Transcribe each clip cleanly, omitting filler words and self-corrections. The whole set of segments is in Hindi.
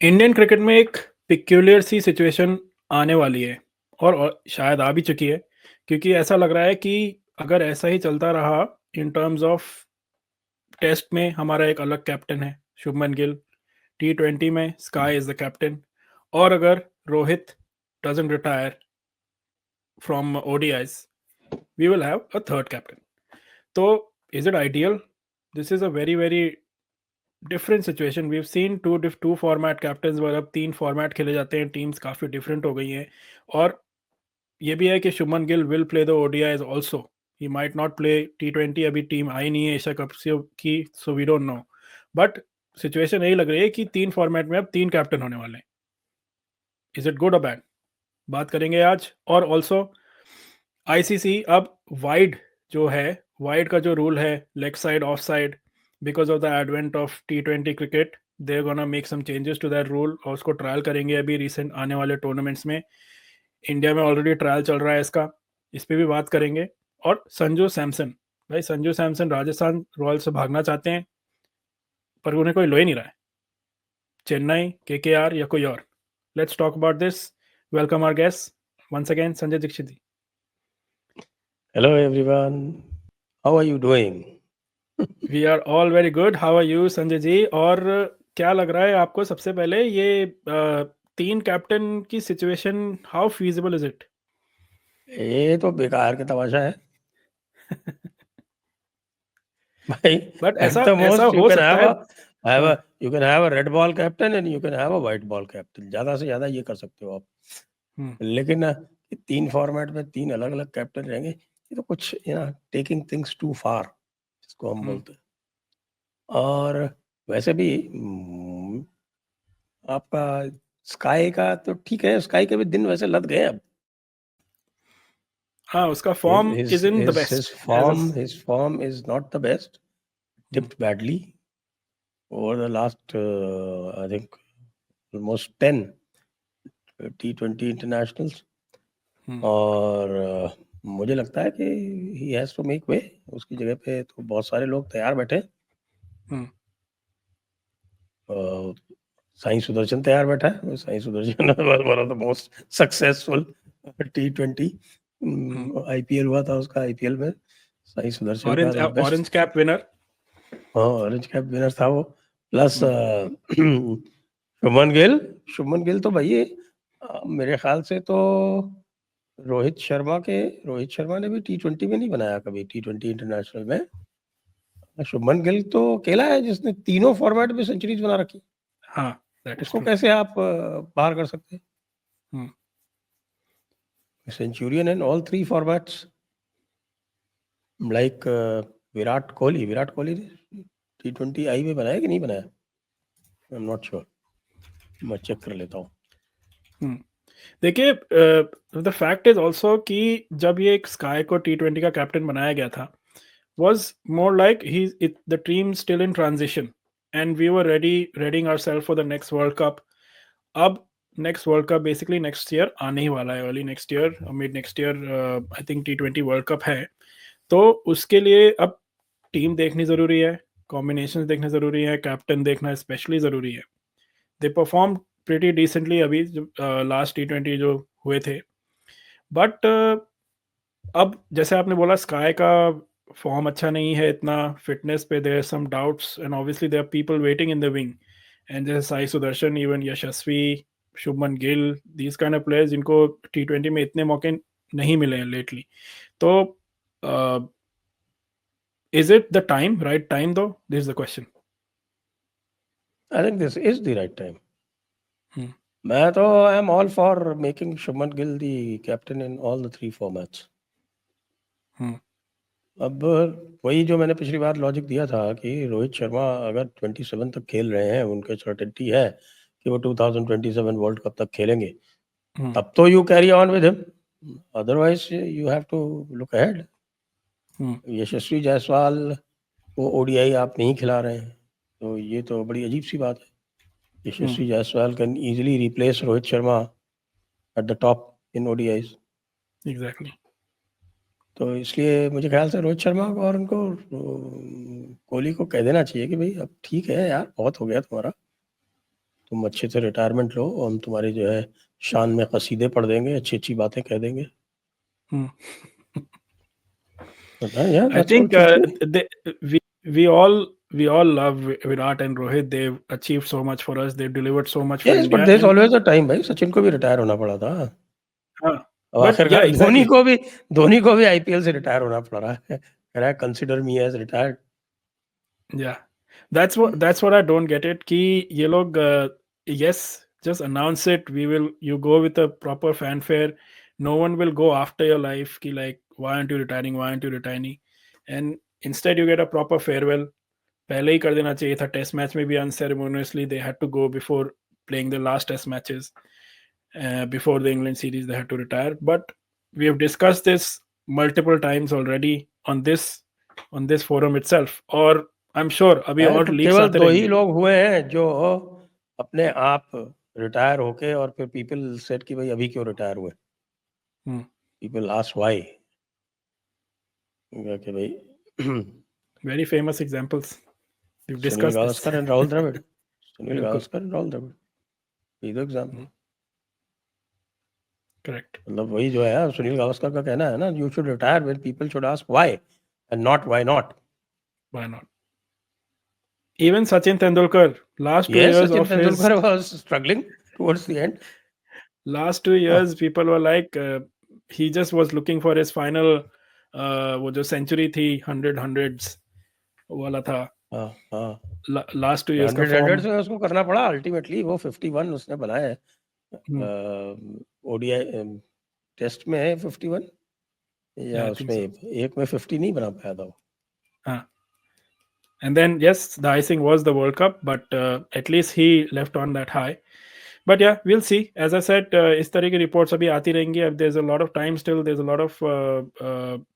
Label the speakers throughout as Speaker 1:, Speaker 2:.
Speaker 1: इंडियन क्रिकेट में एक पिक्यूलियर सी सिचुएशन आने वाली है और शायद आ भी चुकी है, क्योंकि ऐसा लग रहा है कि अगर ऐसा ही चलता रहा इन टर्म्स ऑफ टेस्ट में हमारा एक अलग कैप्टन है शुभमन गिल, टी20 में स्काई इज द कैप्टन, और अगर Rohit doesn't retire from ODIs we will have a third captain. तो is it ideal? This is a very very different situation. We have seen two format captains, और अब 3 फॉर्मेट खेले जाते हैं, टीम्स काफ़ी डिफरेंट हो गई हैं. और ये भी है कि Shubman Gill will play the ODIs also. He might not play T20. अभी टीम आई नहीं है एशिया कप से की, so we don't know. But situation यही लग रही है कि 3 फॉर्मेट में अब 3 कैप्टन होने वाले हैं. इज इट गुड और बैड? बात करेंगे आज. और ऑल्सो आईसीसी अब वाइड जो है, वाइड का जो रूल है, leg side off side, because of the advent of टी20 cricket, they are gonna make some changes to that rule और उसको ट्रायल करेंगे अभी रिसेंट आने वाले टूर्नामेंट्स में. इंडिया में ऑलरेडी ट्रायल चल रहा है इसका, इस पे भी बात करेंगे. और संजू सैमसन, भाई संजू सैमसन राजस्थान रॉयल्स से भागना चाहते हैं, पर उन्हें कोई लो ही नहीं रहा है. चेन्नई, केकेआर या कोई और? Let's talk about this. Welcome our guest once again, Sanjay Dixit ji.
Speaker 2: Hello everyone. How are you doing?
Speaker 1: We are all very good. How are you Sanjay ji? और क्या लग रहा है आपको, सबसे पहले ये 3 कैप्टन की situation, how feasible is it?
Speaker 2: ये तो बेकार का तमाशा है भाई.
Speaker 1: बट
Speaker 2: At
Speaker 1: ऐसा
Speaker 2: the
Speaker 1: ऐसा
Speaker 2: most you
Speaker 1: हो
Speaker 2: can
Speaker 1: सकता
Speaker 2: have
Speaker 1: है.
Speaker 2: a have
Speaker 1: हाँ.
Speaker 2: a you can have a red ball captain and you can have a white ball captain. ज्यादा से ज्यादा ये कर सकते हो आप.
Speaker 1: हम्म,
Speaker 2: लेकिन ये 3 फॉर्मेट में 3 अलग अलग कैप्टन रहेंगे, ये तो कुछ टेकिंग थिंग्स टू फार इसको हम
Speaker 1: हम्म.
Speaker 2: बोलते हैं. और वैसे भी आपका स्काई का तो ठीक है, स्काई के भी दिन वैसे लद गए अब.
Speaker 1: हाँ, उसका
Speaker 2: his
Speaker 1: form
Speaker 2: his
Speaker 1: is in the
Speaker 2: his his
Speaker 1: best as a.
Speaker 2: form his form is not the best. Dipped badly over the last I think almost 10 T20 internationals. और मुझे लगता है कि he has to make way. उसकी जगह पे तो बहुत सारे लोग तैयार बैठे. साई सुदर्शन तैयार बैठा है. Sai Sudarshan one of the most successful T20 IPL हुआ था उसका. IPL में साई सुदर्शन का the best.
Speaker 1: Orange cap winner.
Speaker 2: हाँ, ऑरेंज कैप विनर था वो. प्लस शुभमन गिल तो भाई मेरे ख्याल से तो रोहित शर्मा ने भी T20 में नहीं बनाया कभी. T20 इंटरनेशनल में शुभमन गिल तो अकेला है जिसने तीनों फॉर्मेट में सेंचुरीज बना रखी.
Speaker 1: हाँ, दैट इज
Speaker 2: उसको
Speaker 1: ट्रू.
Speaker 2: कैसे आप पार कर सकते हैं? Centurion in all 3 formats like Virat Kohli ने T20 आई में बनाया कि नहीं बनाया? I am not sure. मैं चेक कर लेता हूँ.
Speaker 1: देखिए, द फैक्ट इज ऑल्सो कि जब ये एक स्काई को टी20 का कैप्टन बनाया गया था, was more like the team still in transition, and we were readying ourselves for the next World Cup. अब next world cup basically next year आने ही वाला है, early next year, mid next year I think T20 world cup है. तो उसके लिए अब टीम देखनी ज़रूरी है, कॉम्बिनेशन देखना ज़रूरी है, कैप्टन देखना स्पेशली ज़रूरी है. दे परफॉर्म प्रीटी डिसेंटली अभी लास्ट टी20 जो हुए थे. बट अब जैसे आपने बोला, स्काई का फॉर्म अच्छा नहीं है इतना, फिटनेस पे there some doubts, and obviously there are people waiting in the wing. And जैसे Sai Sudharsan, even Yashasvi, Shubman Gill, these kind of players जिनको टी20 में इतने मौके नहीं मिले हैं लेटली. तो is it the time, right time though? This is the question.
Speaker 2: I think this is the right time. मैं तो I am all for making Shubman Gill the captain in all the 3 formats. अब वही जो मैंने पिछली बार लॉजिक दिया था कि रोहित शर्मा अगर 27 तक खेल रहे हैं, उनके सर्टेनिटी है कि वो 2027 वर्ल्ड कप तक खेलेंगे, तब तो you carry on with him. Otherwise you have to look ahead. Yashasvi Jaiswal को ओडीआई आप नहीं खिला रहे हैं, तो ये तो बड़ी अजीब सी बात है. Yashasvi Jaiswal can easily replace Rohit Sharma at the top in ODIs.
Speaker 1: Exactly.
Speaker 2: तो इसलिए मुझे ख्याल से रोहित शर्मा को और उनको कोहली को कह देना चाहिए कि भाई अब ठीक है यार, बहुत हो गया तुम्हारा. तुम अच्छे से रिटायरमेंट लो, हम तुम्हारी जो है शान में कसीदे पढ़ देंगे, अच्छी अच्छी बातें कह देंगे। Yeah,
Speaker 1: I
Speaker 2: that's all
Speaker 1: think
Speaker 2: truthfully.
Speaker 1: we all love Virat and Rohit. They've achieved so much for us. They've delivered so much for
Speaker 2: Yes, but
Speaker 1: India.
Speaker 2: there's
Speaker 1: And
Speaker 2: always a time भाई, सचिन को भी रिटायर होना पड़ा था।
Speaker 1: हाँ,
Speaker 2: अब
Speaker 1: but yeah,
Speaker 2: आखिरकार
Speaker 1: exactly.
Speaker 2: धोनी को भी आईपीएल से रिटायर होना पड़ रहा है। कह रहा है consider me as retired.
Speaker 1: Yeah, that's what I don't get it. कि ये लोग yes, just announce it. You go with a proper fanfare. No one will go after your life. कि like why aren't you retiring? Why aren't you retiring? And instead you get a proper farewell. पहले ही कर देना चाहिए था। टेस्ट मैच में भी unceremoniously they had to go before playing the last test matches. Before the England series they had to retire. But we have discussed this multiple times already on this forum itself. और I'm sure अभी और लीक्स
Speaker 2: केवल
Speaker 1: आते
Speaker 2: 2 ही
Speaker 1: रहेंगे।
Speaker 2: लोग हुए हैं जो अपने आप रिटायर होके और फिर पीपल सेड कि भाई अभी क्यों रिटायर हुए। पीपल आस्क व्हाई, कि भाई
Speaker 1: Very famous examples. We've
Speaker 2: Sunil
Speaker 1: discussed this.
Speaker 2: Gavaskar and Rahul Dravid, Sunil
Speaker 1: बिल्कुल
Speaker 2: गावस्कर एंड राहुल द्रविड़, ये एग्जांपल।
Speaker 1: करेक्ट।
Speaker 2: मतलब वही जो है सुनील गावस्कर का कहना है ना, you should retire when people should ask why and not why not.
Speaker 1: Why not? Even Sachin Tendulkar, last 2
Speaker 2: Yes,
Speaker 1: years
Speaker 2: Sachin
Speaker 1: of his
Speaker 2: Tendulkar was struggling towards the end.
Speaker 1: last 2 years people were like he just was looking for his final वो जो सेंचुरी थी 100 वाला था। लास्ट 2 years का
Speaker 2: 100
Speaker 1: फॉर्म
Speaker 2: से उसको करना पड़ा अल्टीमेटली। वो 51 उसने बनाए ओडीआई टेस्ट में 51 या उसमें एक में 50 नहीं बना पाया था वो।
Speaker 1: हाँ, and then yes, the icing was the World Cup, but at least he left on that high. But yeah, we'll see. As I said, इस तरह की reports अभी आती रहेंगी। अब there's a lot of time still. There's a lot of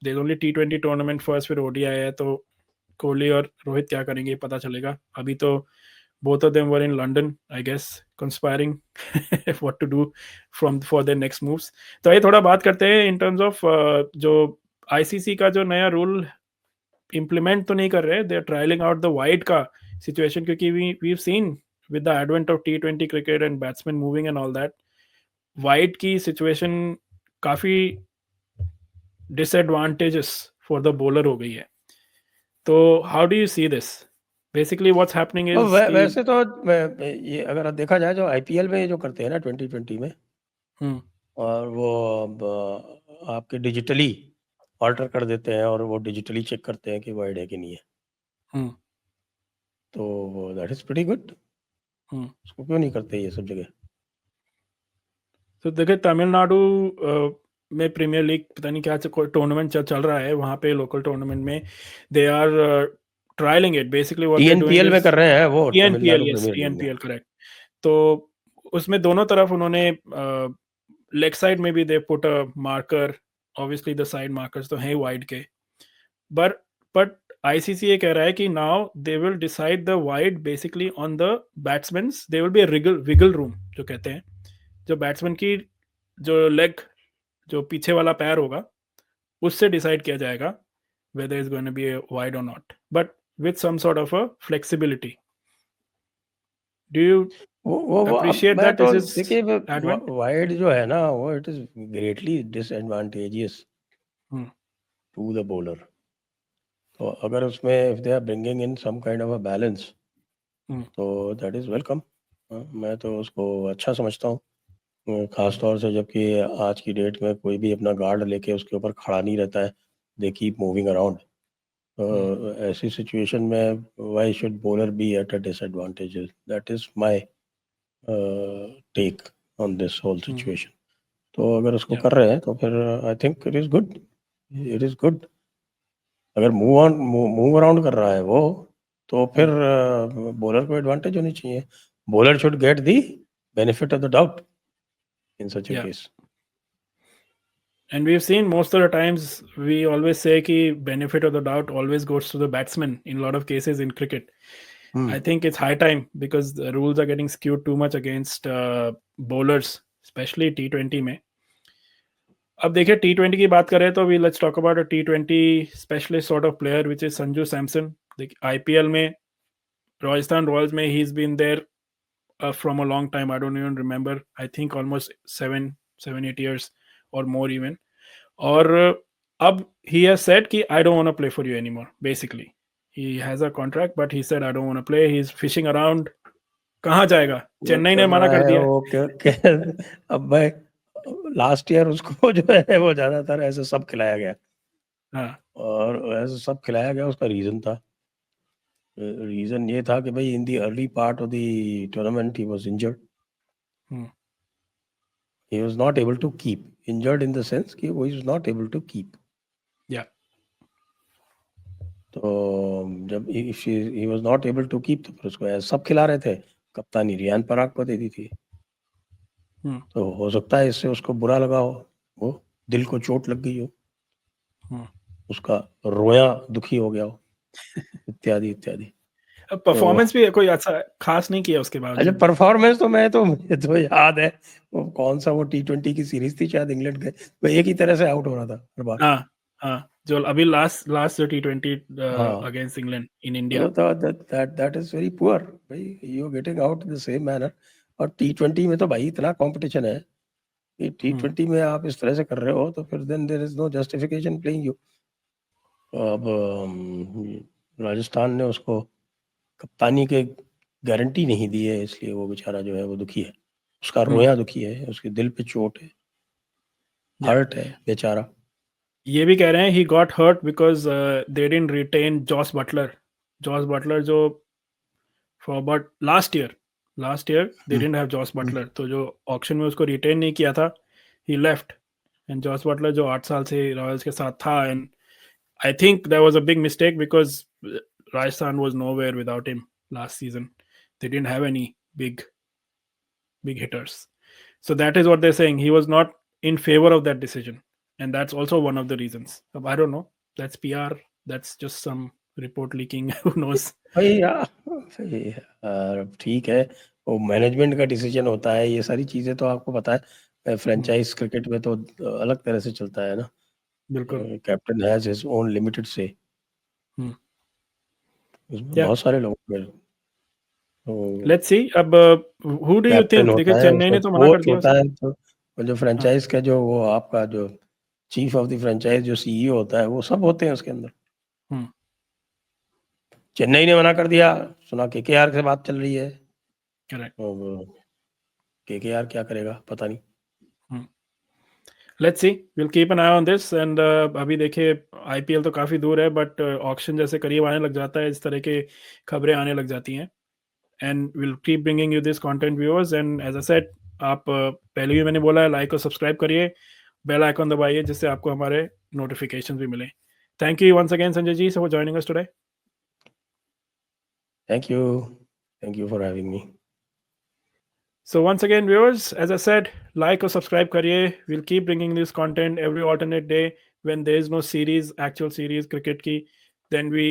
Speaker 1: there's only T20 tournament first, फिर ODI है, तो कोहली और रोहित क्या करेंगे पता चलेगा। अभी तो both of them were in London, I guess, conspiring what to do for their next moves. तो ये थोड़ा बात करते हैं in terms of जो ICC का जो नया रूल इम्प्लीमेंट तो नहीं कर रहे, they are trialling out the wide का सिचुएशन, क्योंकि we seen with the advent of T20 cricket and batsman moving and all that, wide की सिचुएशन काफी डिसएडवांटेजेस फॉर द बॉलर हो गई है। तो how do you see this? Basically what's happening is
Speaker 2: वैसे तो ये अगर देखा जाए जो आईपीएल में जो करते हैं ना 2020 में, और वो आपके डिजिटली ऑल्टर कर देते हैं और वो डिजिटली चेक करते हैं कि वाइड है कि नहीं है, तो दैट इज प्रीटी गुड। उसको क्यों नहीं करते ये सब जगह?
Speaker 1: तो देखिए तमिलनाडु में प्रीमियर लीग पता नहीं क्या टूर्नामेंट चल रहा है, वहां पे लोकल टूर्नामेंट में they are trialling it. Basically what they are doing
Speaker 2: TNPL में कर रहे हैं वो,
Speaker 1: TNPL,
Speaker 2: Tamil Nadu
Speaker 1: yes
Speaker 2: premier league में।
Speaker 1: TNPL correct. तो उसमें दोनों तरफ उन्होंने लेग साइड में भी they put a marker, obviously the side markers तो हैं वाइड के, बट आईसीसी ये कह रहा है कि now they will decide the wide basically on the batsman. They will be a wiggle room जो कहते हैं, जो बैट्समैन की जो लेग जो पीछे वाला पैर होगा उससे डिसाइड किया जाएगा whether it's going to be a wide or not, but with some sort of a flexibility. Do you appreciate that this is
Speaker 2: देखिए
Speaker 1: advent?
Speaker 2: वाइड जो है ना वो it is greatly disadvantageous to the bowler. तो अगर उसमें if they are bringing in some kind of a balance तो दैट इज वेलकम। मैं तो उसको अच्छा समझता हूँ, खास तौर से जबकि आज की डेट में कोई भी अपना गार्ड लेके उसके ऊपर खड़ा नहीं रहता है, दे कीप मूविंग अराउंड। ऐसी सिचुएशन में why should bowler be at a disadvantage? That is my take on this whole situation. तो अगर उसको कर रहे हैं तो फिर I think it is good, it is good. अगर मूव अराउंड कर रहा है वो तो फिर बॉलर को एडवांटेज होनी चाहिए। Bowler should get the benefit of the doubt in such a case.
Speaker 1: And we've seen most of the times we always say ki benefit of the doubt always goes to the batsman in a lot of cases in cricket. I think it's high time because the rules are getting skewed too much against bowlers, especially T20 में। अब देखिए T20 की बात करें तो we let's talk about a T20 specialist sort of player which is Sanju Samson. IPL में राजस्थान रॉयल्स में he's been there from a long time. I don't even remember. I think almost 7-8 years or more even. और अब he has said कि I don't want to play for you anymore. Basically, he has a contract, but he said I don't want to play. He's fishing around. कहाँ जाएगा?
Speaker 2: वो
Speaker 1: चेन्नई ने
Speaker 2: चल
Speaker 1: मना
Speaker 2: रहा
Speaker 1: कर
Speaker 2: है
Speaker 1: दिया।
Speaker 2: वो अब भाई लास्ट ईयर उसको जो है वो ज्यादातर ऐसे सब खिलाया गया
Speaker 1: हाँ
Speaker 2: और ऐसे सब खिलाया गया। उसका रीजन था, रीजन ये था कि भाई in the early part of the tournament he was injured, he was not able to keep, injured in the sense कि वो he was not able to keep.
Speaker 1: या
Speaker 2: तो जब if he was not able to keep तो फिर उसको ऐसे सब खिला रहे थे, कप्तानी रियान पराग को दे दी थी। तो हो सकता है इससे उसको बुरा लगा हो, वो दिल को चोट लग गई हो, उसका रोया दुखी हो गया हो, इत्यादि इत्यादि।
Speaker 1: परफॉर्मेंस भी कोई अच्छा खास नहीं किया उसके
Speaker 2: अच्छा
Speaker 1: बावजूद।
Speaker 2: परफॉर्मेंस तो मुझे तो याद है वो कौन सा वो T20 की सीरीज थी शायद इंग्लैंड के, वो एक ही तरह से आउट हो रहा था हर बार।
Speaker 1: हाँ हाँ, जो अभी लास्ट जो T20
Speaker 2: हाँ
Speaker 1: against England in India.
Speaker 2: that is very poor भाई, you are getting out in the same manner। और T20 में तो भाई इतना कंपटीशन है कि T20 में आप इस तरह से कर रहे हो तो फिर then there is no justification playing you। अब राजस्थान ने उसको कप्तानी के गारंटी नहीं दी है, इसलिए वो बेचारा जो है वो दुखी है, उसका रोया दुखी है, उसके दिल पे चोट है, हर्ट है बेचारा।
Speaker 1: ये भी कह रहे हैं he got hurt because they didn't retain Josh Butler जो for about last year they didn't have Josh Butler, तो जो ऑक्शन में उसको रिटेन नहीं किया था he left, and Josh Butler जो 8 साल से रॉयल्स के साथ था, and I think that was a big mistake because Rajasthan was nowhere without him last season. They didn't have any big hitters. So that is what they're saying. He was not in favor of that decision. And that's also one of the reasons. I don't know. That's PR. That's just some report leaking. Who knows?
Speaker 2: भाई ठीक है, वो मैनेजमेंट का डिसीजन होता है, ये सारी चीजें तो आपको पता है फ्रेंचाइज क्रिकेट में तो अलग तरह से चलता है ना।
Speaker 1: बिल्कुल।
Speaker 2: Captain has his own limited से, उसमें बहुत सारे लोग
Speaker 1: लेट्स सी। अब who do you
Speaker 2: captain
Speaker 1: think? देखिए
Speaker 2: होता है,
Speaker 1: चेन्नई
Speaker 2: उसका
Speaker 1: ने तो मना कर
Speaker 2: कोच
Speaker 1: दिया
Speaker 2: होता
Speaker 1: उसको।
Speaker 2: है, तो जो फ्रेंचाइज का जो वो आपका जो चीफ ऑफ द फ्रेंचाइज जो सीईओ होता है वो सब होते हैं उसके अंदर। चेन्नई ने मना कर दिया, सुना केकेआर से बात चल रही है,
Speaker 1: करेक्ट।
Speaker 2: केकेआर क्या करेगा पता नहीं।
Speaker 1: Let's see, will keep an I on this. And अभी देखिए आईपीएल तो काफ़ी दूर है, बट ऑक्शन जैसे करीब आने लग जाता है इस तरह की खबरें आने लग जाती हैं। And will keep bringing you this content viewers. And as a said, आप पहले भी मैंने बोला है, लाइक और सब्सक्राइब करिए, बेल आइकॉन दबाइए जिससे आपको हमारे नोटिफिकेशन भी मिले। Thank you once again Sanjay ji for joining us today.
Speaker 2: Thank you for having me.
Speaker 1: So once again, viewers, as I said, like or subscribe kariye. We'll keep bringing this content every alternate day. When there is no series, actual series cricket ki, then we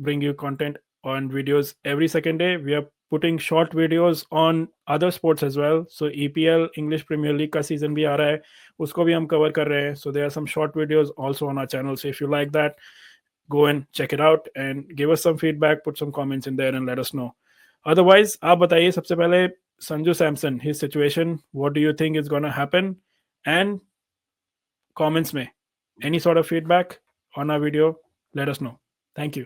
Speaker 1: bring you content on videos every second day. We are putting short videos on other sports as well. So EPL, English Premier League का season भी आ रहा है, उसको भी हम cover कर रहे हैं. So there are some short videos also on our channel. So if you like that, go and check it out and give us some feedback, put some comments in there and let us know. Otherwise, आप बताइए सबसे पहले Sanju Samson, his situation, what do you think is going to happen? And comments में any sort of feedback on our video, let us know. Thank you.